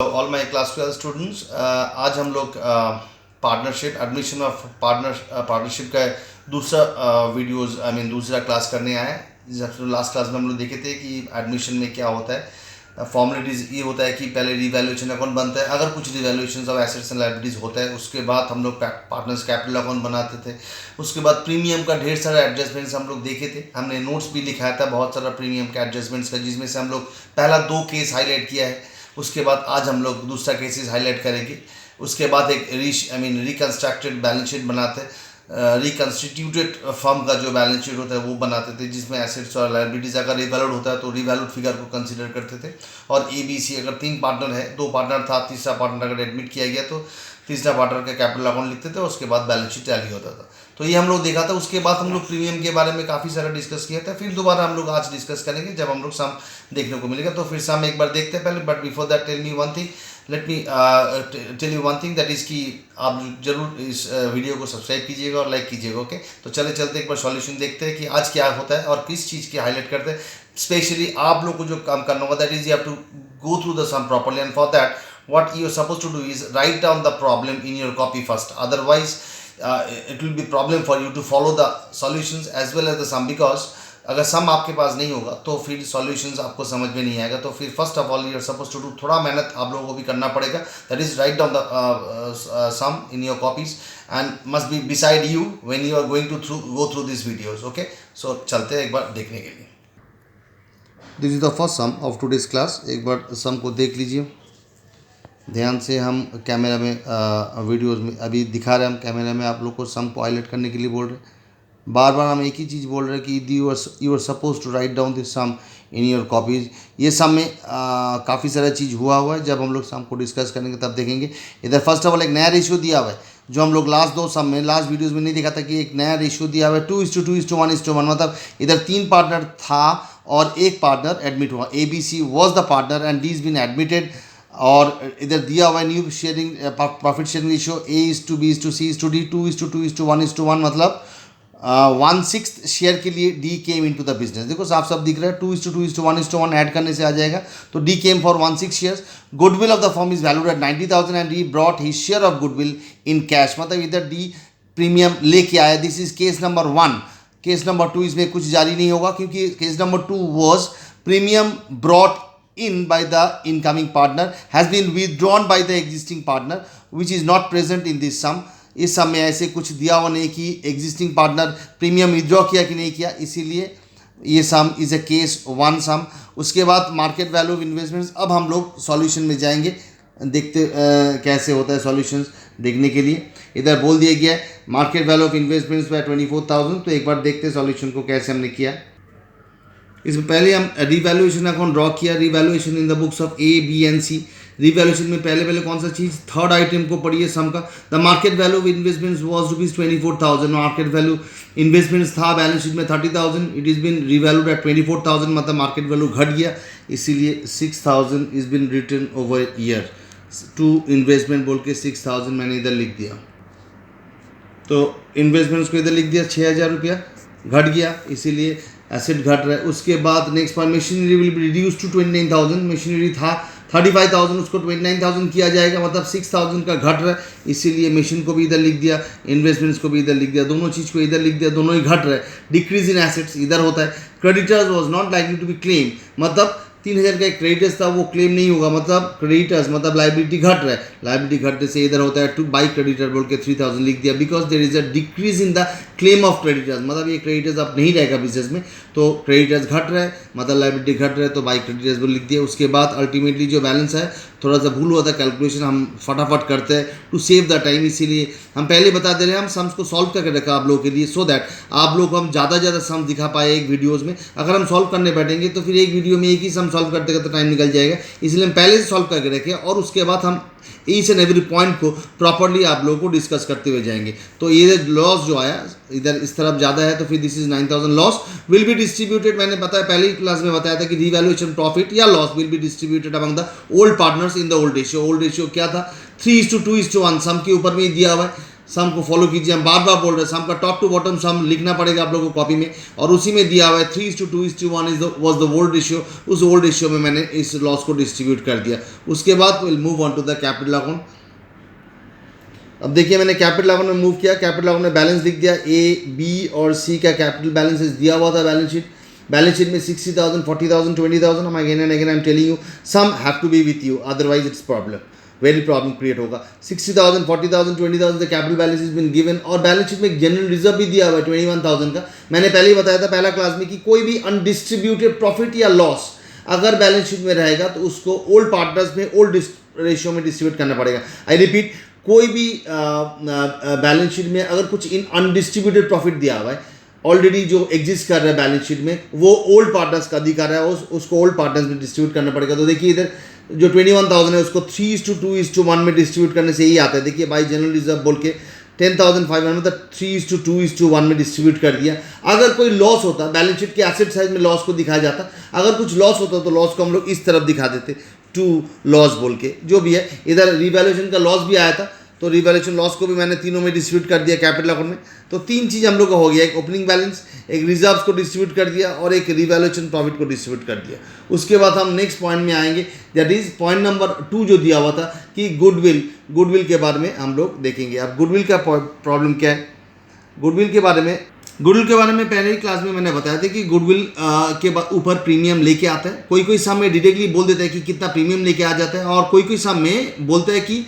All my class 12 students, आज हम लोग पार्टनरशिप एडमिशन ऑफ पार्टनरशिप का दूसरा वीडियोस दूसरा क्लास करने आए हैं। जब लास्ट क्लास में हम लोग देखे थे कि एडमिशन में क्या होता है। फॉर्मेलिटीज़ ये होता है कि पहले रिवैल्यूएशन अकाउंट बनता है, अगर कुछ revaluation of assets and liabilities होता है उसके बाद हम लोग पार्टनर्स कैपिटल अकाउंट बनाते थे। उसके बाद प्रीमियम का ढेर सारा एडजस्टमेंट्स हम लोग देखे थे, हमने नोट्स भी लिखाया था बहुत सारा प्रीमियम के एडजस्टमेंट्स का, जिसमें से हम लोग पहला 2 केस हाईलाइट किया है। उसके बाद आज हम लोग दूसरा केसेस हाईलाइट करेंगे। उसके बाद एक रिकन्स्ट्रक्टेड बैलेंस शीट बनाते हैं, रिकन्स्टिट्यूटेड फर्म का जो बैलेंस शीट होता है वो बनाते थे, जिसमें एसेट्स और लायबिलिटीज अगर रिवैल्यूड होता है तो रिवैल्यूड फिगर को कंसीडर करते थे। और ABC अगर 3 पार्टनर है, 2 पार्टनर था, तीसरा पार्टनर अगर एडमिट किया गया तो तीसरा पार्टनर का कैपिटल अकाउंट लिखते थे, उसके बाद बैलेंस शीट टैली होता था। तो ये हम लोग देखा था। उसके बाद हम लोग प्रीमियम के बारे में काफ़ी सारा डिस्कस किया था। फिर दोबारा हम लोग आज डिस्कस करेंगे जब हम लोग सम देखने को मिलेगा। तो फिर सम एक बार देखते हैं पहले, but before that tell me one thing, let me tell you one thing, that is कि आप जरूर इस वीडियो को सब्सक्राइब कीजिएगा और लाइक कीजिएगा। ओके, तो चलते एक बार सॉल्यूशन देखते हैं कि आज क्या होता है और किस चीज़ की हाईलाइट करते हैं। स्पेशली आप लोग को जो काम करना होगा, that is you have to go through the sum properly, and for that what you are supposed to do is write down the problem in your copy first. Otherwise it will be problem for you to follow the solutions as well as the sum, because अगर सम आपके पास नहीं होगा तो फिर solutions आपको समझ में नहीं आएगा। तो फिर first of all you are suppose to do, थोड़ा मेहनत आप लोगों को भी करना पड़ेगा, that is write down the sum in your copies and must be beside you when you are going to go through this videos. Okay, so चलते हैं एक बार देखने के लिए। This is the first sum of today's class. एक बार सम को देख लीजिए ध्यान से। हम कैमरा में वीडियोस में अभी दिखा रहे हैं, हम कैमरा में आप लोग को सम को हाईलाइट करने के लिए बोल रहे हैं। बार बार हम एक ही चीज़ बोल रहे हैं कि you are suppose to write down this sum in your copies. ये सम में काफ़ी सारा चीज़ हुआ है, जब हम लोग सम को डिस्कस करेंगे तब देखेंगे। इधर फर्स्ट ऑफ ऑल एक नया रेशियो दिया हुआ है, जो हम लोग लास्ट 2 सम में, लास्ट वीडियोस में नहीं देखा था कि एक नया रेशियो दिया हुआ है 2:2:1:1। मतलब इधर 3 पार्टनर था और एक पार्टनर एडमिट हुआ। ABC was the partner and D is been admitted. और इधर दिया हुआ है new sharing profit sharing ratio A:B:C:D 2:2:1:1। मतलब 1/6 शेयर के लिए D came into the business. देखो साफ साफ दिख रहा है 2:2:1:1 ऐड करने से आ जाएगा, तो D came for 1/6 shares. Goodwill of the firm is valued at 90,000 and D brought his share of goodwill in cash. मतलब इधर डी प्रीमियम लेके आया। This is case number 1। Case number 2 इसमें कुछ जारी नहीं होगा, क्योंकि case number 2 was premium brought in by the incoming partner has been withdrawn by the existing partner which is not present in this sum. इस सम में ऐसे कुछ दिया हुआ नहीं कि एग्जिस्टिंग पार्टनर प्रीमियम विथड्रॉ किया कि नहीं किया, इसीलिए ये सम इज़ अ केस 1 सम। उसके बाद मार्केट वैल्यू ऑफ इन्वेस्टमेंट्स। अब हम लोग सॉल्यूशन में जाएंगे, देखते कैसे होता है सॉल्यूशंस देखने के लिए। इधर बोल दिया गया है market value of investments by 24,000। तो एक बार देखते हैं सॉल्यूशन को कैसे हमने किया। इसमें पहले हम रिवैल्यूएशन अकाउंट ड्रॉ किया, revaluation in the books of A, B and C। Revaluation में पहले कौन सा चीज़, थर्ड आइटम को पढ़िए सम का। The market value of investments was ₹24,000। Market value investments था बैलेंस शीट में 30,000, it is been revalued at 24,000। मतलब मार्केट वैल्यू घट गया, इसीलिए 6,000 is been return over year. To investment बोल के 6,000 मैंने इधर लिख दिया, तो इन्वेस्टमेंट्स को इधर लिख दिया 6,000 रुपया घट गया, इसीलिए एसेट घट रहा है। उसके बाद next point, machinery will be reduce to 29,000। Machinery था 35,000, उसको 29,000 किया जाएगा, मतलब 6,000 का घट रहा है, इसीलिए मशीन को भी इधर लिख दिया, इन्वेस्टमेंट्स को भी इधर लिख दिया, दोनों चीज़ को इधर लिख दिया, दोनों ही घट रहा है। डिक्रीज इन एसेट्स इधर होता है। Creditors was not likely to be claim, मतलब 3,000 का एक क्रेडिटर्स था वो क्लेम नहीं होगा, मतलब क्रेडिटर्स मतलब लाइबिलिटी घट रहा है। लाइबिलिटी घटने से इधर होता है टू बाई क्रेडिटर बोल के 3,000 लिख दिया, because there is a decrease in the claim of creditors. मतलब ये क्रेडिटर्स अब नहीं रहेगा बिजनेस में, तो क्रेडिटर्स घट रहा है, मतलब लाइबिलिटी घट रहा है, तो बाई क्रेडिटर्स बोल लिख दिया। उसके बाद अल्टीमेटली जो बैलेंस है, थोड़ा सा भूल हुआ था कैलकुलेशन, हम फटाफट करते हैं टू सेव द टाइम, इसीलिए हम पहले बता दे रहे हैं। हम सम्स को सॉल्व करके रखा आप लोगों के लिए, सो दैट आप लोग को हम ज़्यादा सम्स दिखा पाए एक वीडियोज़ में। अगर हम सॉल्व करने बैठेंगे तो फिर एक वीडियो में एक ही सम सॉल्व करते करते टाइम निकल जाएगा, इसलिए हम पहले से सॉल्व करके रखें और उसके बाद हम ईच एंड एवरी पॉइंट को प्रॉपर्ली आप लोगों को डिस्कस करते हुए जाएंगे। तो ये लॉस जो आया इधर इस तरफ ज़्यादा है, तो फिर this is 9,000 loss will be distributed. मैंने बताया पहले ही क्लास में बताया था कि रिवैल्यूएशन प्रॉफिट या loss will be distributed among the old partners in the old ratio. Old ratio क्या था, 3:2:1 सम के ऊपर में दिया हुआ है। सम को फॉलो कीजिए, हम बार बार बोल रहे हैं सम का टॉप टू बॉटम सम लिखना पड़ेगा आप लोगों को कॉपी में, और उसी में दिया हुआ है 3:2:1 वॉज द ओल्ड रेशियो। उस ओल्ड रेशियो में मैंने इस लॉस को डिस्ट्रीब्यूट कर दिया। उसके बाद will move on to the capital account. अब देखिए मैंने कैपिटल अकाउंट में मूव किया, कैपिटल अकाउंट में बैलेंस लिख दिया, ए बी और सी का कैपिटल बैलेंसेस दिया हुआ था बैलेंस शीट में 60,000, 40,000, 20,000। हम again and again I am telling you sum have to be with you, otherwise it's problem, very problem create होगा। 60,000, 40,000, 20,000 the capital balance is been given, और balance sheet में general reserve भी दिया हुआ है 21,000 का। मैंने पहले ही बताया था पहला क्लास में कि कोई भी अनडिस्ट्रीब्यूटेड प्रॉफिट या लॉस अगर बैलेंस शीट में रहेगा तो उसको ओल्ड पार्टनर्स में ओल्ड रेशियो में डिस्ट्रीब्यूट करना पड़ेगा। आई रिपीट, कोई भी बैलेंस शीट में अगर कुछ इन अनडिस्ट्रीब्यूटेड प्रॉफिट दिया हुआ है ऑलरेडी जो एग्जिस्ट कर रहा है बैलेंस शीट में, वो ओल्ड पार्टनर्स का अधिकार है, उसको ओल्ड पार्टनर्स में डिस्ट्रीब्यूट करना पड़ेगा। तो देखिए इधर जो 21,000 है उसको 3:2:1 में डिस्ट्रीब्यूट करने से यही आता है। देखिए बाई जनरल रिजर्व बोल के 10,500 मतलब 3:2:1 में डिस्ट्रीब्यूट कर दिया। अगर कोई लॉस होता, बैलेंस शीट के एसेट साइड में लॉस को दिखाया जाता, अगर कुछ लॉस होता तो लॉस को हम लोग इस तरफ दिखा देते, टू लॉस बोल के, जो भी है। इधर रिवैल्यूएशन का लॉस भी आया था, तो रिवैल्यूएशन लॉस को भी मैंने तीनों में डिस्ट्रीब्यूट कर दिया कैपिटल अकाउंट में। तो तीन चीज़ हम लोग का हो गया, एक ओपनिंग बैलेंस, एक रिजर्व्स को डिस्ट्रीब्यूट कर दिया, और एक रिवैल्यूएशन प्रॉफिट को डिस्ट्रीब्यूट कर दिया। उसके बाद हम नेक्स्ट पॉइंट में आएंगे, दैट इज पॉइंट नंबर 2 जो दिया हुआ था कि गुडविल के बारे में हम लोग देखेंगे। अब गुडविल का प्रॉब्लम क्या है, गुडविल के बारे में पहले ही क्लास में मैंने बताया था कि गुडविल के ऊपर प्रीमियम लेके आता है। कोई सम में डायरेक्टली बोल देता है कि कितना प्रीमियम लेके आ जाता है, और कोई सम में बोलता है कि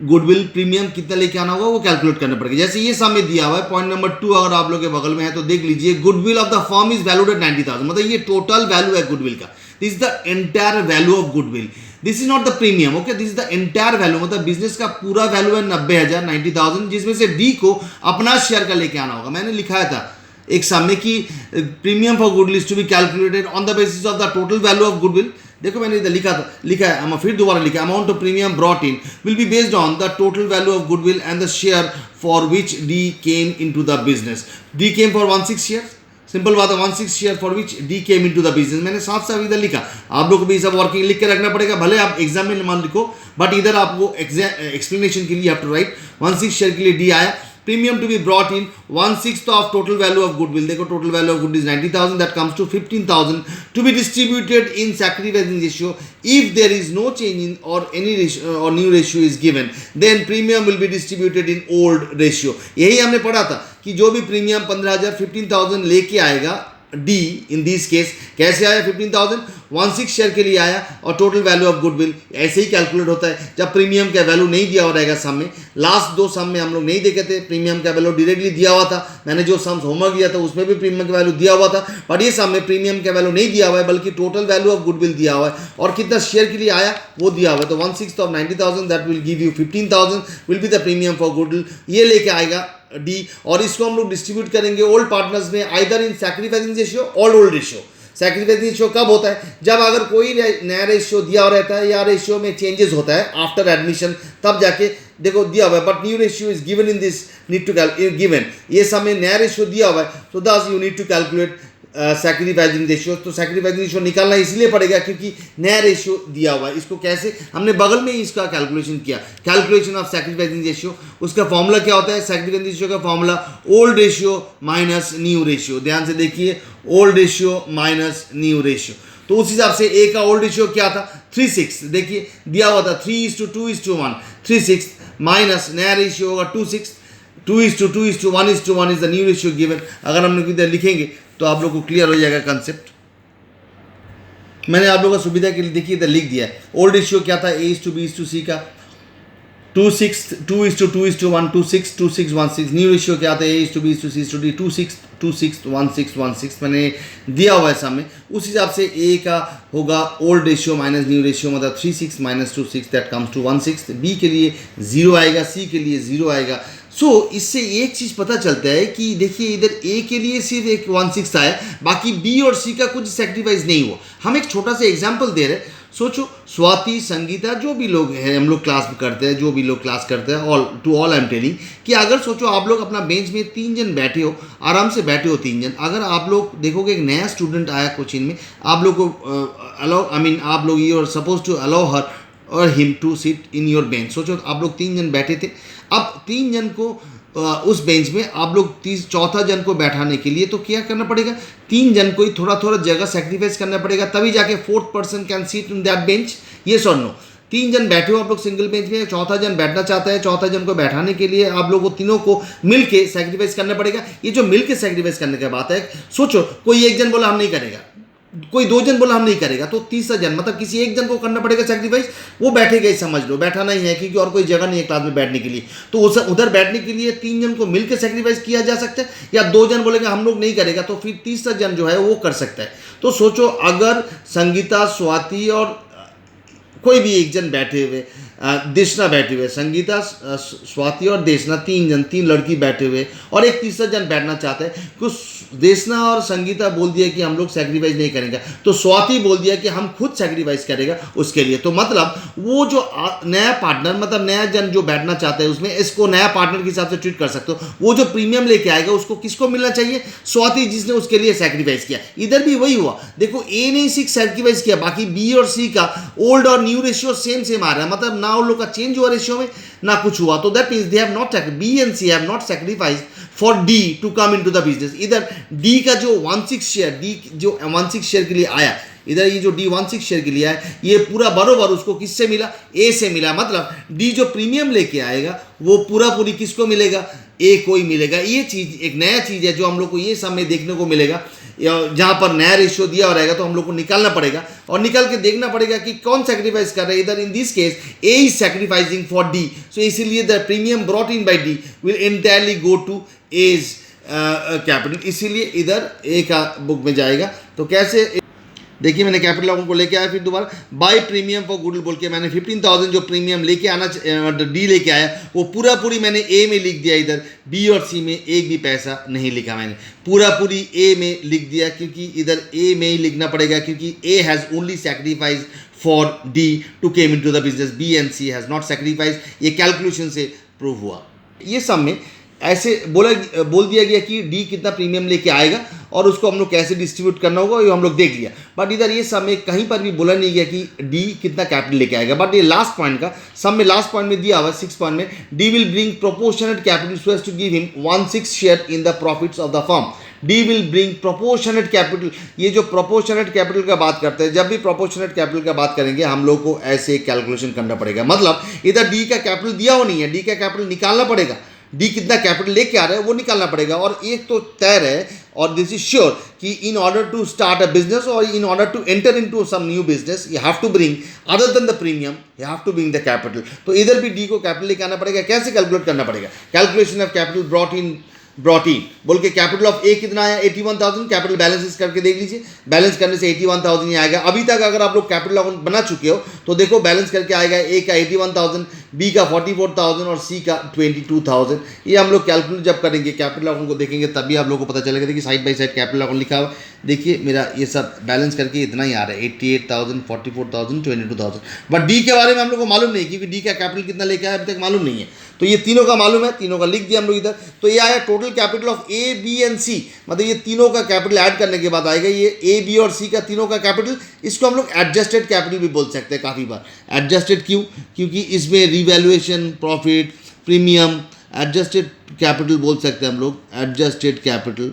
गुडविल प्रीमियम कितना लेके आना होगा वो कैलकुलेट करना पड़ेगा। जैसे ये सम में दिया हुआ है पॉइंट नंबर 2, अगर आप लोग के बगल में है तो देख लीजिए, goodwill of the firm is valued at 90,000, मतलब ये टोटल वैल्यू है गुडविल का। This is the entire value of goodwill, this is not the premium, okay, this is the entire value, मतलब बिजनेस का पूरा वैल्यू है 90,000, 90,000, जिसमें से डी को अपना शेयर का लेके आना होगा। मैंने लिखाया था एक सम में कि premium for goodwill is to be calculated on the basis of the total value of goodwill. देखो मैंने इधर लिखा है, हम फिर दोबारा लिखा, amount of premium brought in will be based on the total value of goodwill and the share for which D came into the business. D came for 16 share, simple बात है, 16 share for which D came into the business. मैंने साफ साफ इधर लिखा, आप लोग को भी सब वर्किंग लिख के रखना पड़ेगा, भले आप एग्जाम में मान लिखो, बट इधर आपको एक्सप्लेनेशन के लिए हैव टू राइट 16 शेयर के लिए डी आया। Premium to be brought in 1/6 of total value of goodwill. देखो total value of goodwill is 90,000, that comes to 15,000 to be distributed in sacrificing ratio. If there is no change in or any ratio or new ratio is given, then premium will be distributed in old ratio. यही हमने पढ़ा था कि जो भी premium 15,000 15,000 लेके आएगा D, in this case कैसे आया 15,000, 16 शेयर के लिए आया, और टोटल वैल्यू ऑफ गुडविल ऐसे ही कैलकुलेट होता है जब प्रीमियम का वैल्यू नहीं दिया हुआ रहेगा सम में। लास्ट 2 सम में हम लोग नहीं देखे थे, प्रीमियम का वैल्यू डायरेक्टली दिया हुआ था। मैंने जो सम्स होमवर्क दिया था उसमें भी प्रीमियम का वैल्यू दिया हुआ था, बट ये सम में प्रीमियम का वैल्यू नहीं दिया हुआ है, बल्कि टोटल वैल्यू ऑफ गुडविल दिया हुआ है, और कितना शेयर के लिए आया वो दिया हुआ है। तो 1/6 of 90,000 that will give you 15,000 will be the premium for goodwill, ये लेके आएगा डी, और इसको हम लोग डिस्ट्रीब्यूट करेंगे ओल्ड पार्टनर्स में, आइदर इन सैक्रिफाइसिंग रेशियो और ओल्ड रेशियो। सैक्रिफाइसिंग रेशियो कब होता है, जब अगर कोई नया रेशियो दिया हुआ रहता है या रेशियो में चेंजेस होता है आफ्टर एडमिशन, तब जाके देखो दिया हुआ है, but new ratio is given in this need to given, ये समय नया रेशियो दिया हुआ है, तो thus you need to calculate sacrificing ratio. तो सैक्रिफाइसिंग रेशियो निकालना इसलिए पड़ेगा क्योंकि नया रेशियो दिया हुआ है। इसको कैसे, हमने बगल में ही इसका कैलकुलेशन किया, कैलकुलेशन ऑफ सैक्रिफाइसिंग रेशियो। उसका फॉर्मूला क्या होता है, सैक्रिफाइसिंग रेशियो का formula old ratio minus new ratio. ध्यान से देखिए, old ratio minus new ratio. तो उस हिसाब से ए का ओल्ड रेशियो क्या था 3/6, देखिए दिया हुआ था 3:2:1, 3/6 माइनस नया रेशियो होगा 2/6, 2:2:1 is the new ratio given. अगर हम लोग इधर लिखेंगे तो आप लोग को क्लियर हो जाएगा कंसेप्ट। मैंने आप लोगों का सुविधा के लिए देखिए इधर लिख दिया है। ओल्ड रेशियो क्या था, A:B:C का 2:2:1, 2:6:1:6। न्यू रेशियो क्या था, A:B:C:D 2:6:1:6:1:6। मैंने दिया हुआ है सामने, उस हिसाब से ए का होगा old ratio minus new ratio, मतलब 3/6 minus 2/6 that comes to 1/6। B के लिए 0 आएगा, सी के लिए 0 आएगा। सो इससे एक चीज़ पता चलता है कि देखिए इधर ए के लिए सिर्फ एक 1/6 आया, बाकी बी और सी का कुछ सेक्रीफाइस नहीं हुआ। हम एक छोटा सा एग्जाम्पल दे रहे हैं, सोचो स्वाति, संगीता, जो भी लोग हैं, हम लोग क्लास करते हैं, जो भी लोग क्लास करते हैं, ऑल आई एम टेलिंग कि अगर सोचो आप लोग अपना बेंच में 3 जन बैठे हो, आराम से बैठे हो 3 जन, अगर आप लोग देखोगे एक नया स्टूडेंट आया कोचिंग में, आप लोग को आप लोग you are suppose to allow her or him to sit in your bench. सोचो आप लोग 3 जन बैठे थे, अब 3 जन को उस बेंच में आप लोग चौथा जन को बैठाने के लिए तो क्या करना पड़ेगा, 3 जन को ही थोड़ा थोड़ा जगह सेक्रीफाइस करना पड़ेगा, तभी जाके 4th person can seat in that bench. Yes और नो? 3 जन बैठे हो आप लोग सिंगल बेंच में, चौथा जन बैठना चाहता है, चौथा जन को बैठाने के लिए आप लोगों को तीनों को मिल के सेक्रीफाइस करना पड़ेगा। ये जो मिल के सेक्रीफाइस करने की बात है, सोचो कोई एक जन बोला हम नहीं करेगा, कोई 2 जन बोला हम नहीं करेगा, तो तीसरा जन मतलब किसी एक जन को करना पड़ेगा सेक्रीफाइस। वो बैठेगा ही, समझ लो बैठाना ही है, क्योंकि और कोई जगह नहीं है क्लास में बैठने के लिए। तो उधर बैठने के लिए 3 जन को मिलकर सेक्रीफाइस किया जा सकता है, या 2 जन बोलेगा हम लोग नहीं करेगा, तो फिर तीसरा जन जो है वो कर सकता है। तो सोचो अगर संगीता, स्वाति और कोई भी एक जन बैठे हुए, देशना बैठे हुए, संगीता, स्वाति और देशना, 3 जन, 3 लड़की बैठे हुए, और एक तीसरा जन बैठना चाहता है। कुछ देशना और संगीता बोल दिया कि हम लोग सेक्रीफाइस नहीं करेंगे, तो स्वाति बोल दिया कि हम खुद सेक्रीफाइस करेगा उसके लिए। तो मतलब वो जो नया पार्टनर, मतलब नया जन जो बैठना चाहता है उसमें, इसको नया पार्टनर के हिसाब से ट्रीट कर सकते हो। वो जो प्रीमियम लेके आएगा उसको किसको मिलना चाहिए? स्वाति, जिसने उसके लिए सेक्रीफाइस किया। इधर भी वही हुआ, देखो ए ने 6 सेक्रीफाइस किया, बाकी बी और सी का ओल्ड और न्यू रेशियो सेम आ रहा है, मतलब ना उन लोग का चेंज हुआ रेशियो में, ना कुछ हुआ। तो that means they have not, B and C have not sacrifice for D to come into the business. इधर डी का जो 1/6 शेयर, डी जो 1/6 शेयर के लिए आया, इधर ये जो डी 1/6 शेयर के लिए आया, ये पूरा बरोबर उसको किससे मिला? ए से मिला। मतलब डी जो प्रीमियम लेके आएगा वो पूरी किसको मिलेगा? ए को ही मिलेगा। ये चीज एक नया चीज है जो हम लोग को ये सब में देखने को मिलेगा। जहां पर नया रेशियो दिया रहेगा तो हम लोग को निकालना पड़ेगा, और निकाल के देखना पड़ेगा कि कौन सेक्रीफाइस कर रहा है। इधर in this case A is sacrificing for D, so इसीलिए the premium brought in by D will entirely go to as capital, इसीलिए इधर ए का बुक में जाएगा। तो कैसे, देखिए मैंने कैपिटल अकाउंट को लेके आया, फिर दोबारा बाय प्रीमियम फॉर गुडविल बोल के मैंने 15,000 जो प्रीमियम लेके आना, डी लेके आया, वो पूरी मैंने ए में लिख दिया। इधर बी और सी में एक भी पैसा नहीं लिखा मैंने, पूरी ए में लिख दिया, क्योंकि इधर ए में ही लिखना पड़ेगा, क्योंकि A has only sacrifice for D to came in to the business, B and C has not sacrifice. ये कैलकुलेशन से प्रूव हुआ। ये सब में ऐसे बोल दिया गया कि डी कितना प्रीमियम लेके आएगा और उसको हम लोग कैसे डिस्ट्रीब्यूट करना होगा, ये हम लोग देख लिया। बट इधर ये सब में कहीं पर भी बोला नहीं गया कि डी कितना कैपिटल लेके आएगा। बट ये लास्ट पॉइंट का सब में, लास्ट पॉइंट में दिया हुआ 6 पॉइंट में, D will bring proportionate capital so as to give him 1/6 share in the profits of the firm. D will bring proportionate capital. ये जो प्रोपोर्शनेट कैपिटल का बात करते हैं, जब भी प्रोपोर्शनेट कैपिटल का बात करेंगे हम लोग को ऐसे कैलकुलेशन करना पड़ेगा। मतलब इधर डी का कैपिटल दिया हो नहीं है, डी का कैपिटल निकालना पड़ेगा, डी कितना कैपिटल लेके आ रहा है वो निकालना पड़ेगा। और एक तो तय है, और दिस इज श्योर कि in order to start a business और in order to enter into some new business you have to bring other than the premium, you have to bring the capital. तो इधर भी D को capital लेके आना पड़ेगा। कैसे कैलकुलेट करना पड़ेगा? Calculation of capital brought in बोल के कैपिटल ऑफ ए कितना आया? 81,000। कैपिटल बैलेंस करके देख लीजिए, बैलेंस करने से 81,000 ही आएगा। अभी तक अगर आप लोग कैपिटल अकाउंट बना चुके हो तो देखो बैलेंस करके आएगा, ए का 81,000, बी का 44,000 और सी का 22,000। ये हम लोग कैलकुलेट जब करेंगे, कैपिटल अकाउंट को देखेंगे तभी आप लोग को पता चलेगा। देखिए side by side capital account लिखा हुआ, देखिए मेरा ये सब बैलेंस करके इतना ही आ रहा है, 88,000, 44,000, 22,000। बट डी के बारे में हम लोग को मालूम नहीं, क्योंकि डी का कैपिटल कितना लेके आया अभी तक मालूम नहीं है। तो ये तीनों का मालूम है, तीनों का लिख दिया हम लोग इधर। तो ये आया total capital of A, B and C, मतलब ये तीनों का कैपिटल ऐड करने के बाद आएगा ये ए, बी और सी का तीनों का कैपिटल। इसको हम लोग एडजस्टेड कैपिटल भी बोल सकते हैं काफ़ी बार। एडजस्टेड क्यों? क्योंकि इसमें revaluation, profit, premium, adjusted capital बोल सकते हैं हम लोग, एडजस्टेड कैपिटल,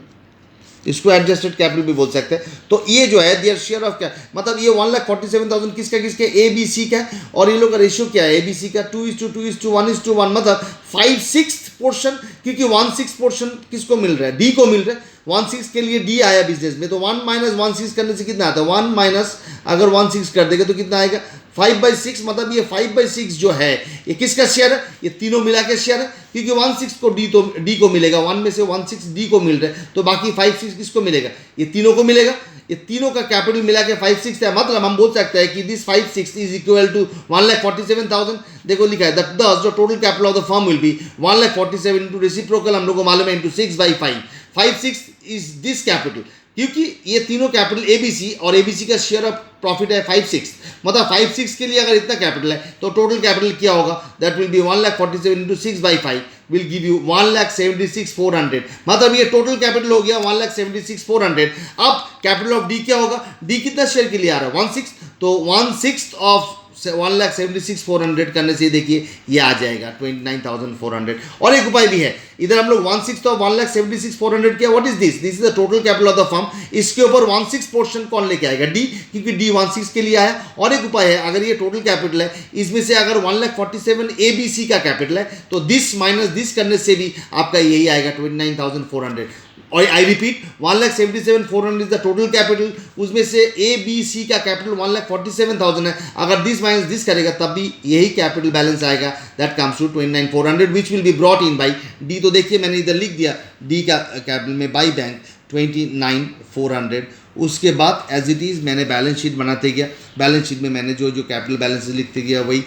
इसको एडजस्टेड कैपिटल भी बोल सकते हैं। तो ये जो है देयर शेयर ऑफ क्या, मतलब ये 1,47,000 किसका ए बी सी का है, और ये लोग का रेशियो क्या है? ए बी सी का 2:2:1:1, मतलब 5/6 पोर्शन, क्योंकि 1/6 पोर्शन किसको मिल रहा है? डी को मिल रहा है। 1/6 के लिए डी आया बिजनेस में, तो 1 - 1/6 करने से कितना आता है? 1 - अगर 1/6 कर देगा तो कितना आएगा? 5/6। मतलब ये 5/6 जो है ये किसका शेयर है? ये तीनों मिला के शेयर है, क्योंकि 1/6 को डी को मिलेगा, 1 में से 1/6 डी को मिल रहा है, तो बाकी 5/6 किसको मिलेगा? ये तीनों को मिलेगा। ये तीनों का कैपिटल मिला के 5/6 है। मतलब हम बोल सकते हैं कि दिस 5/6 इज इक्वल टू 1,47,000। देखो लिखा है दस जो total capital of the firm will be 1,47,000 into reciprocal हम लोग को मालूम है इंटू 6/5। 5/6 इज दिस कैपिटल, क्योंकि ये तीनों कैपिटल एबीसी, और एबीसी का शेयर ऑफ प्रॉफिट है 5/6। मतलब 5/6 के लिए अगर इतना कैपिटल है तो टोटल कैपिटल क्या होगा? That will be 1,47,000 into 6/5 will give you 1,76,400। मतलब ये टोटल कैपिटल हो गया 1,76,400। अब कैपिटल ऑफ डी क्या होगा? डी कितना शेयर के लिए आ रहा है? 1/6, तो 1/6 ऑफ 1,76,400 करने से देखिए ये आ जाएगा 29,400। और एक उपाय भी है, इधर हम लोग 16 तो 1,76,400 किया, what is this, this is the total capital of the firm. इसके ऊपर 16 पोर्शन कौन लेके आएगा, डी, क्योंकि डी 16 के लिए है। और एक उपाय है, अगर ये टोटल कैपिटल है, इसमें से अगर 1,47 ABC का कैपिटल है तो दिस माइनस दिस करने से भी आपका यही आएगा 29,400। और I repeat, 1,77,400 is the total capital, उसमें से ABC का कैपिटल 1,47,000 है। अगर दिस माइनस दिस करेगा तब भी यही कैपिटल बैलेंस आएगा, that comes to 29,400 which will be brought in by D. तो देखिए मैंने इधर लिख दिया डी का कैपिटल में बाई बैंक 29,400। उसके बाद एज इट इज़ मैंने बैलेंस शीट बनाते गया, बैलेंस शीट में मैंने जो जो कैपिटल बैलेंस लिखते गया वही।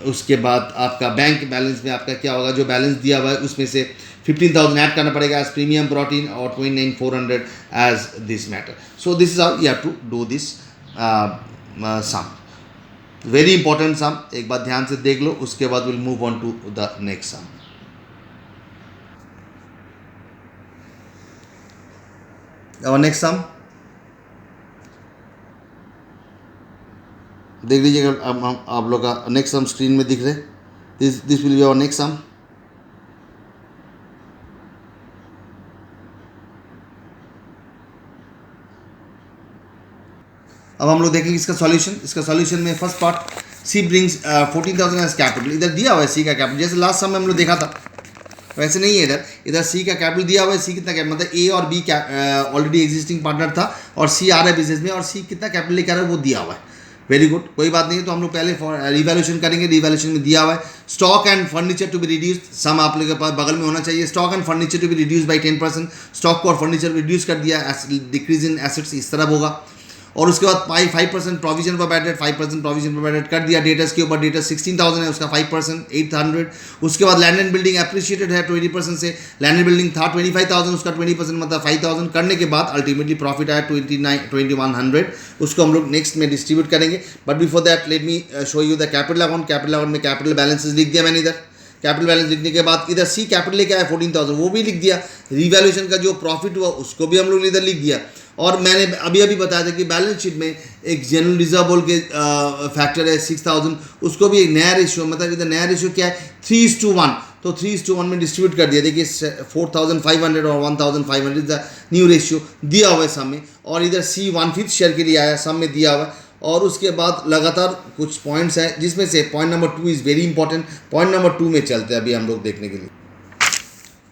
उसके बाद आपका बैंक बैलेंस में आपका क्या होगा, जो बैलेंस दिया हुआ है उसमें से 15,000 ऐड करना पड़ेगा एज प्रीमियम ब्रॉट इन और 29,400 as this matter. So this is how you have to do this sum, very important sum, एक बार ध्यान से देख लो, उसके बाद will move on to the next sum. और नेक्स्ट सम देख लीजिएगा, अब हम आप लोग का नेक्स्ट सम स्क्रीन में दिख रहे, this will be our next sum. अब हम लोग देखेंगे इसका सॉल्यूशन। इसका सॉल्यूशन में first part, C brings 14,000 as capital. इधर दिया हुआ है सी का कैपिटल, जैसे लास्ट सम में हम लोग देखा था वैसे नहीं है, इधर सी का कैपिटल दिया हुआ है। सी कितना कैपिटल, मतलब ए और बी ऑलरेडी एग्जिस्टिंग पार्टनर था और सी आ रहा है बिजनेस में, और सी कितना कैपिटल लेकर आ रहा है वो दिया हुआ है। वेरी गुड, कोई बात नहीं है। तो हम लोग पहले रिवैल्यूएशन करेंगे। रिवैल्यूएशन में दिया हुआ है stock and furniture to be reduce, sum आप लोगों के पास बगल में होना चाहिए। Stock and furniture to be reduce by 10%, stock को और फर्नीचर रिड्यूस कर दिया, डिक्रीज इन एसेट्स इस तरह होगा। और उसके बाद 5% प्रोविजन पर बैड डेट, 5% प्रोविजन पर बैड डेट कर दिया। डेटर्स के ऊपर, डेटर्स 16,000 है, उसका 5% 800। उसके बाद लैंड एंड बिल्डिंग अप्रिशिएटेड है 20% से, लैंड एंड बिल्डिंग था 25,000, उसका 20% मतलब 5,000 करने के बाद अल्टीमेटली प्रॉफिट आया 2100। उसको हम लोग नेक्स्ट में डिस्ट्रीब्यूट करेंगे। But before that let me show you the capital account. Capital account में कैपिटल बैलेंसेस लिख दिया मैंने इधर। कैपिटल बैलेंस लिखने के बाद इधर सी कैपिटल लेके आया 14,000, वो भी लिख दिया। रिवैल्यूएशन का जो प्रॉफिट हुआ उसको भी हम लोग इधर लिख दिया। और मैंने अभी बताया था कि बैलेंस शीट में एक जनरल रिजर्व बोल के फैक्टर है 6,000, उसको भी एक नया रेशियो, मतलब इधर नया रेशियो क्या है 3:1, तो 3:1 में डिस्ट्रीब्यूट कर दिया। देखिए 4,500 और 1,500 इज द न्यू रेशियो दिया हुआ है सम में। और इधर सी 1/5 शेयर के लिए आया, सम में दिया हुआ है। और उसके बाद लगातार कुछ पॉइंट्स हैं जिसमें से point number 2 is very important. Point number 2 में चलते हैं अभी हम लोग देखने के लिए।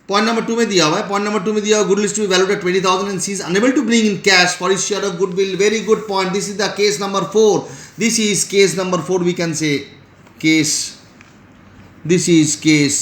पॉइंट नंबर 2 में दिया हुआ है, पॉइंट नंबर 2 में दिया हुआ goodwill to be valued at 20,000 and C is unable to bring in cash for his share of goodwill. Very good point, this is the case number 4। This is case number 4, we can say case, this is case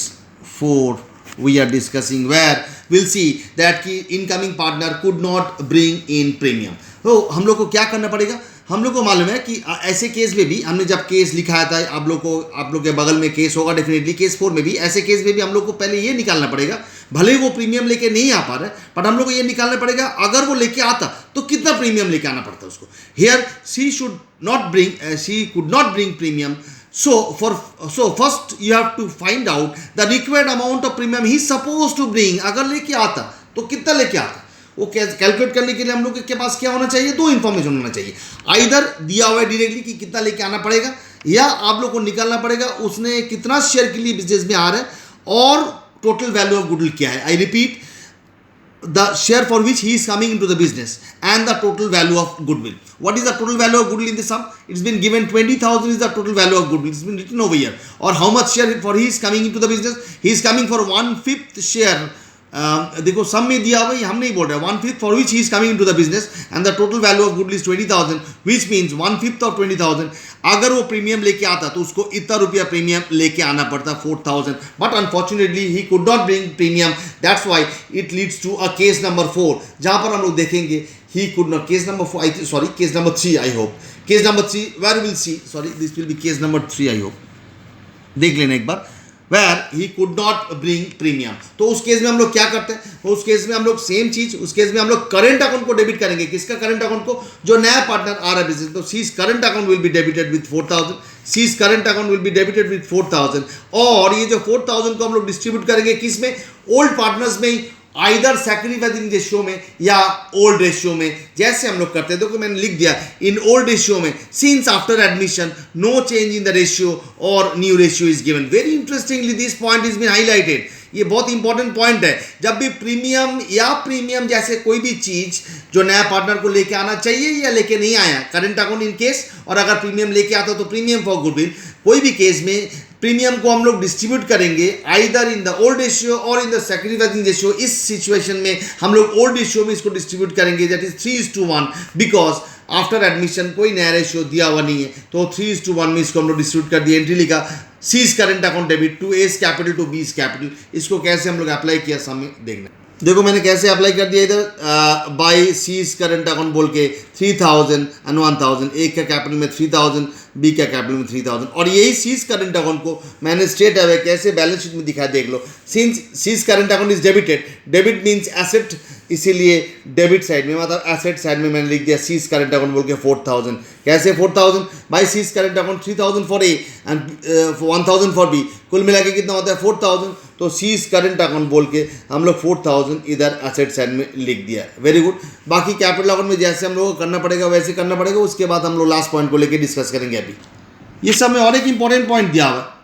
4 we are discussing, where we'll see that कि incoming partner could not bring in premium। तो हम लोग को क्या करना पड़ेगा, हम लोग को मालूम है कि ऐसे केस में भी हमने जब केस लिखा था, आप लोग के बगल में केस होगा डेफिनेटली, केस 4 में भी, ऐसे केस में भी हम लोग को पहले ये निकालना पड़ेगा, भले वो प्रीमियम लेके नहीं आ पा रहा है बट हम लोग को ये निकालना पड़ेगा अगर वो लेके आता तो कितना प्रीमियम लेके आना पड़ता है उसको। Here C could not bring premium. So first you have to find out the required amount of premium he is supposed to bring। अगर लेके आता तो कितना लेके आता, वो कैलकुलेट करने के लिए हम लोग के पास क्या होना चाहिए, 2 इन्फॉर्मेशन होना चाहिए। आइदर दिया हुआ है डायरेक्टली कि कितना लेके आना पड़ेगा, या आप लोग को निकालना पड़ेगा उसने कितना शेयर के लिए बिजनेस में आ रहा है और टोटल वैल्यू ऑफ गुडविल क्या है। I repeat, the share for which he is coming into the business and the total value of goodwill. What is the total value of goodwill in this sum? It's been given 20,000 is the total value of goodwill. It's been written over here. Or how much share for he is coming into the business? He is coming for 1/5 share. देखो सम में दिया हुआ है, हम नहीं बोल रहे, 1/5 for which he is coming into the business and the total value of goodwill is 20,000, which means 1/5 of 20,000। अगर वो प्रीमियम लेके आता तो उसको इतना रुपया प्रीमियम लेके आना पड़ता 4,000, but unfortunately he could not bring premium, that's why it leads to a case number 4, जहां पर हम लोग देखेंगे he could not, case number 4 sorry case number 3 I hope, case number 3 where will see, sorry this will be case number 3 I hope, देख लेना एक बार, where he could not bring premium। तो उस केस में हम लोग क्या करते हैं, उस केस में हम लोग सेम चीज, उस केस में हम लोग करंट अकाउंट को डेबिट करेंगे। किसका करंट अकाउंट को, जो नया पार्टनर आ रहा है बिजनेस, तो C's current account will be debited with 4,000, C's current account will be debited with 4,000। और ये जो 4,000 को हम लोग डिस्ट्रीब्यूट करेंगे किस में, ओल्ड पार्टनर्स में ही, आइदर सैक्रिफाइसिंग रेशियो में या ओल्ड रेशियो में, जैसे हम लोग करते हैं। देखो मैंने लिख दिया इन ओल्ड रेशियो में since after admission no change in the ratio और new ratio is given. Very interestingly this point is been highlighted. ये बहुत इंपॉर्टेंट पॉइंट है। जब भी प्रीमियम जैसे कोई भी चीज जो नया पार्टनर को लेके आना चाहिए या लेके नहीं आया, करंट अकाउंट इन केस, और अगर प्रीमियम लेके आता तो प्रीमियम फॉर गुडविल, कोई भी केस में प्रीमियम को हम लोग डिस्ट्रीब्यूट करेंगे either in the old ratio और इन द सैक्रिफाइसिंग रेशियो। इस सिचुएशन में हम लोग ओल्ड रेशियो में इसको डिस्ट्रीब्यूट करेंगे, that is 3:1, because after admission कोई नया रेशियो दिया हुआ नहीं है, तो 3:1 में इसको हम लोग डिस्ट्रीब्यूट कर दिया। एंट्री लिखा C's current account debit to A's capital to B's capital. इसको कैसे हम लोग अप्लाई किया सामने देखना। देखो मैंने कैसे अप्लाई कर दिया इधर, बाई सीज करंट अकाउंट बोल के 3000 एंड 1000, एक का कैपिटल में 3000, बी का कैपिटल में 3000, और यही सीज करंट अकाउंट को मैंने स्ट्रेट अवे कैसे बैलेंस शीट में दिखाया देख लो। Since C's current account is debited, debit means asset, इसीलिए डेबिट साइड में मतलब एसेट साइड में मैंने लिख दिया सीज करंट अकाउंट बोल के 4000। कैसे 4000 by C's current account 3000 for A and 1000 for B, कुल मिला के कितना होता है 4000। तो सीज करंट अकाउंट बोल के हम लोग 4000 इधर एसेट साइड में लिख दिया। Very good. बाकी कैपिटल अकाउंट में जैसे हम लोग को करना पड़ेगा वैसे करना पड़ेगा, उसके बाद हम लोग लास्ट पॉइंट को लेके डिस्कस करेंगे। अभी ये सब में और एक इंपॉर्टेंट पॉइंट दिया हुआ है,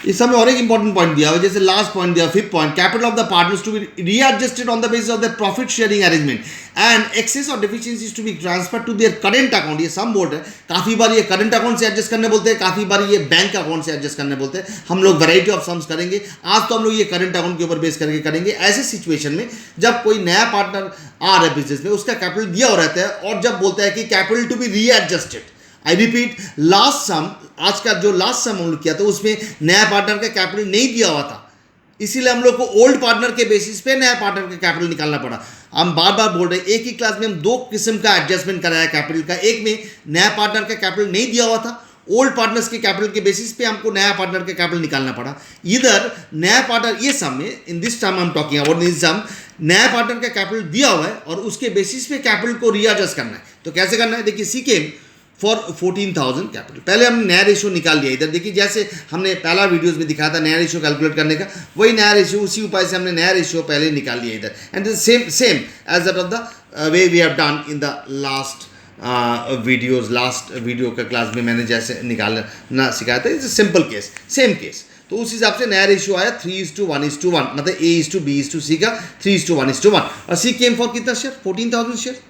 इस समय और एक इंपॉर्टेंट पॉइंट दिया हुआ है, जैसे लास्ट पॉइंट दिया 5th point, capital of the partners to be readjusted on the basis of the profit sharing arrangement and excess or deficiencies to be transfer to their current account. ये sum board है, काफी बार ये current account से adjust करने बोलते हैं, काफी बार ये बैंक अकाउंट से एडजस्ट करने बोलते हैं। हम लोग वैरायटी ऑफ सम्स करेंगे, आज तो हम लोग ये करंट अकाउंट के ऊपर बेस करके करेंगे। ऐसे सिचुएशन में जब कोई नया पार्टनर आ रहा है बिजनेस में, उसका कैपिटल दिया हो रहता है और जब बोलता है कि capital to be readjusted, I repeat, last sum, आज का जो लास्ट सम हम लोग किया था उसमें नया पार्टनर का कैपिटल नहीं दिया हुआ था, इसीलिए हम लोग को ओल्ड पार्टनर के बेसिस पे नया पार्टनर का कैपिटल निकालना पड़ा। हम बार बार बोल रहे हैं, एक ही क्लास में हम दो किस्म का एडजस्टमेंट कराया कैपिटल का। एक में नया पार्टनर का कैपिटल नहीं दिया हुआ था, ओल्ड पार्टनर्स के कैपिटल के बेसिस पे हमको नया पार्टनर का कैपिटल निकालना पड़ा। इधर नया पार्टनर, ये सम में in this term I am talking about this sum, नया पार्टनर का कैपिटल दिया हुआ है और उसके बेसिस पे कैपिटल को रीएडजस्ट करना है। तो कैसे करना है, देखिए सी केम फॉर 14,000 कैपिटल। पहले हमने नया रेशियो निकाल लिया। इधर देखिए जैसे हमने पहला वीडियोस में दिखाया था नया रेशियो कैलकुलेट करने का, वही नया रेशियो, उसी उपाय से हमने नया रेशियो पहले निकाल लिया इधर। And same as that of the way we have done in the last videos. Last video का क्लास में मैंने जैसे निकालना सिखाया था, it's simple case, same case. तो उस हिसाब से नया रेशियो आया 3:1:1, मतलब A:B:C का 3:1:1। और सी केम फॉर कितना share, 14,000 share,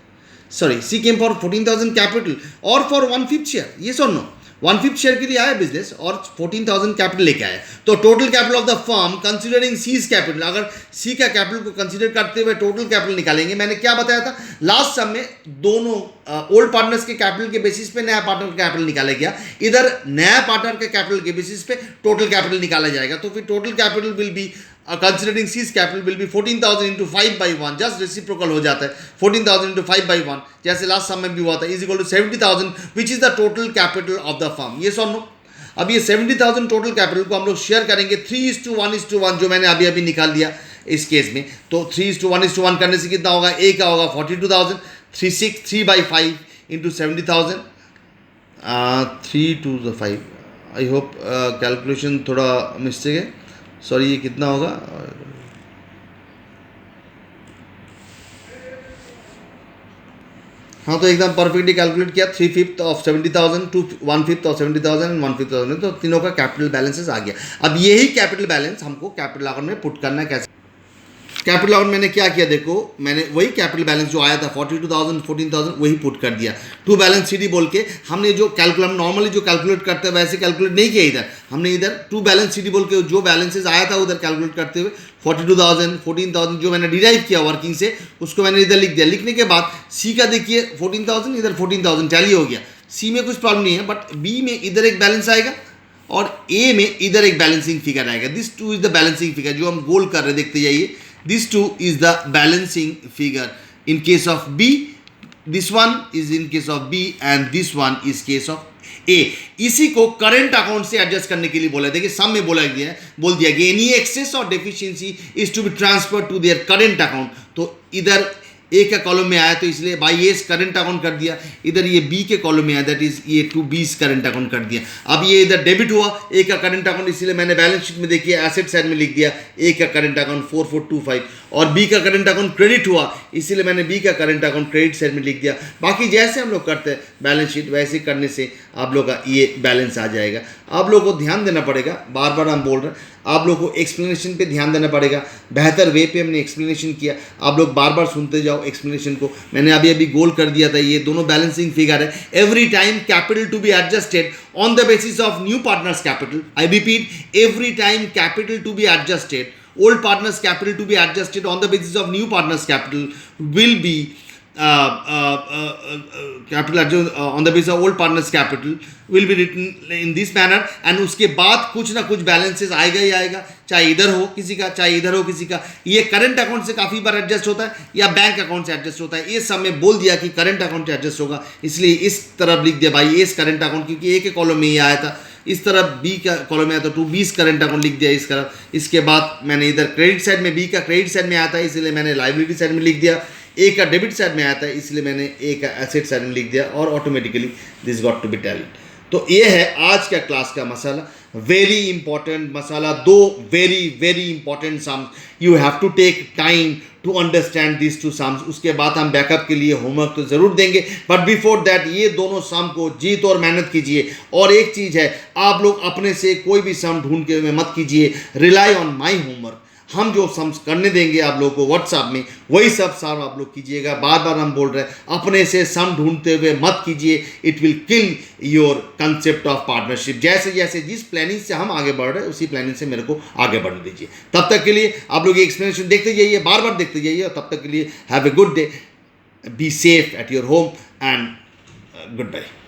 sorry C came for 14,000 capital और फॉर 1/5 शेयर। ये सुन नो 1/5 शेयर के लिए आया बिजनेस और 14,000 कैपिटल लेके आया। तो total capital of the firm considering seize capital, अगर सी का कैपिटल को कंसीडर करते हुए टोटल कैपिटल निकालेंगे। मैंने क्या बताया था लास्ट सम में, दोनों ओल्ड पार्टनर्स के कैपिटल के बेसिस पे नया पार्टनर का कैपिटल निकाला गया, इधर नया पार्टनर के कैपिटल के बेसिस पे टोटल कैपिटल निकाला जाएगा। तो फिर total capital will be considering C's capital will be 14,000 into 5/1, just reciprocal हो जाता है 14,000 into 5/1, जैसे लास्ट सम में भी हुआ था, is equal to 70,000 which is the total capital of the firm. ये सुन लो, अब ये 70,000 टोटल कैपिटल को हम लोग शेयर करेंगे 3:1:1, जो मैंने अभी अभी निकाल दिया इस केस में। तो 3:1:1 करने से कितना होगा, ए का होगा 42,000, 3/5 into 70,000, 3 to the 5। I hope calculation थोड़ा मिस्टेक है, सॉरी। ये कितना होगा, हाँ तो एकदम परफेक्टली कैलकुलेट किया, 3/5 of 70,000 to 1/5 of 70,000 and 1/5,000, तो तीनों का कैपिटल बैलेंसेस आ गया। अब यही कैपिटल बैलेंस हमको कैपिटल अकाउंट में पुट करना है। कैसे कैपिटल अकाउंट मैंने क्या किया, देखो मैंने वही कैपिटल बैलेंस जो आया था 42,000 14,000 वही पुट कर दिया। टू बैलेंस सीडी बोल के हमने जो कैलकुलेट नॉर्मली जो कैलकुलेट करते हैं वैसे कैलकुलेट नहीं किया, इधर हमने इधर टू बैलेंस सीडी बोल के जो बैलेंसेस आया था उधर कैलकुलेट करते हुए 42,000 14,000 जो मैंने डिराइव किया वर्किंग से उसको मैंने इधर लिख दिया। लिखने के बाद सी का देखिए 14,000 इधर 14,000 टैली हो गया। सी में कुछ प्रॉब्लम नहीं है, बट बी में इधर एक बैलेंस आएगा और ए में इधर एक बैलेंसिंग फिगर आएगा। This two is the balancing figure जो हम गोल कर रहे, देखते जाइए। This two is the balancing figure in case of B. This one is in case of B and this one is case of A. इसी को current account से adjust करने के लिए बोला। देखिए सम में बोल दिया कि एनी एक्सेस और deficiency is to be transfer to their current account. तो इधर ए का कॉलम में आया तो इसलिए बाई ए करंट अकाउंट कर दिया, इधर ये बी के कॉलम में आया दैट इज ये टू बी करंट अकाउंट कर दिया। अब ये इधर डेबिट हुआ ए का करंट अकाउंट, इसलिए मैंने बैलेंस शीट में देखिए एसेट साइड में लिख दिया ए का करंट अकाउंट 4425, और बी का करंट अकाउंट क्रेडिट हुआ इसीलिए मैंने बी का करंट अकाउंट क्रेडिट साइड में लिख दिया। बाकी जैसे हम लोग करते हैं बैलेंस शीट वैसे करने से आप लोग का ये बैलेंस आ जाएगा। आप लोग को ध्यान देना पड़ेगा, बार बार हम बोल रहे हैं, आप लोग को एक्सप्लेनेशन पे ध्यान देना पड़ेगा, बेहतर वे पे हमने एक्सप्लेनेशन किया, आप लोग बार बार सुनते जाओ एक्सप्लेनेशन को। मैंने अभी अभी गोल कर दिया था, ये दोनों बैलेंसिंग फिगर है। Every time capital to be adjusted on the basis of new partners capital, I repeat every time capital to be adjusted, old partners capital to be adjusted on the basis of new partners capital will be capital on the basis of old partners capital will be written in this manner, and उसके बाद कुछ ना कुछ balances आएगा ही आएगा, चाहे इधर हो किसी का चाहे इधर हो किसी का। ये करंट अकाउंट से काफ़ी बार एडजस्ट होता है या बैंक अकाउंट से एडजस्ट होता है। ये सब में बोल दिया कि करंट अकाउंट से एडजस्ट होगा, इसलिए इस तरफ लिख दिया भाई एस करंट अकाउंट, क्योंकि ए के कॉलम में ये आया था। इस तरफ बी का कॉलम में आया था टू बीस करंट अकाउंट लिख दिया इस तरफ। इसके बाद मैंने इधर क्रेडिट साइड में बी का क्रेडिट साइड में आया था इसलिए मैंने लाइबिलिटी साइड में लिख दिया, ए का डेबिट साइड में आया था इसलिए मैंने ए का एसेट साइड में लिख दिया, और automatically this got to be tallied. तो ये है आज का क्लास का मसाला, वेरी इंपॉर्टेंट मसाला, दो very very important sums, you have to take time to understand this two sums. उसके बाद हम बैकअप के लिए होमवर्क तो ज़रूर देंगे, बट बिफोर दैट ये दोनों सम को जीत और मेहनत कीजिए। और एक चीज़ है, आप लोग अपने से कोई भी सम ढूंढ के मत कीजिए, रिलाई ऑन माई होमवर्क। हम जो सम्स करने देंगे आप लोगों को व्हाट्सएप में वही सब सम आप लोग कीजिएगा। बार बार हम बोल रहे हैं अपने से सम ढूंढते हुए मत कीजिए, it will kill your concept of partnership. जैसे जैसे जिस प्लानिंग से हम आगे बढ़ रहे हैं उसी प्लानिंग से मेरे को आगे बढ़ने दीजिए। तब तक के लिए आप लोग ये एक्सप्लेनेशन देखते जाइए, बार बार देखते जाइए, और तब तक के लिए have a good day, be safe at your home and good bye.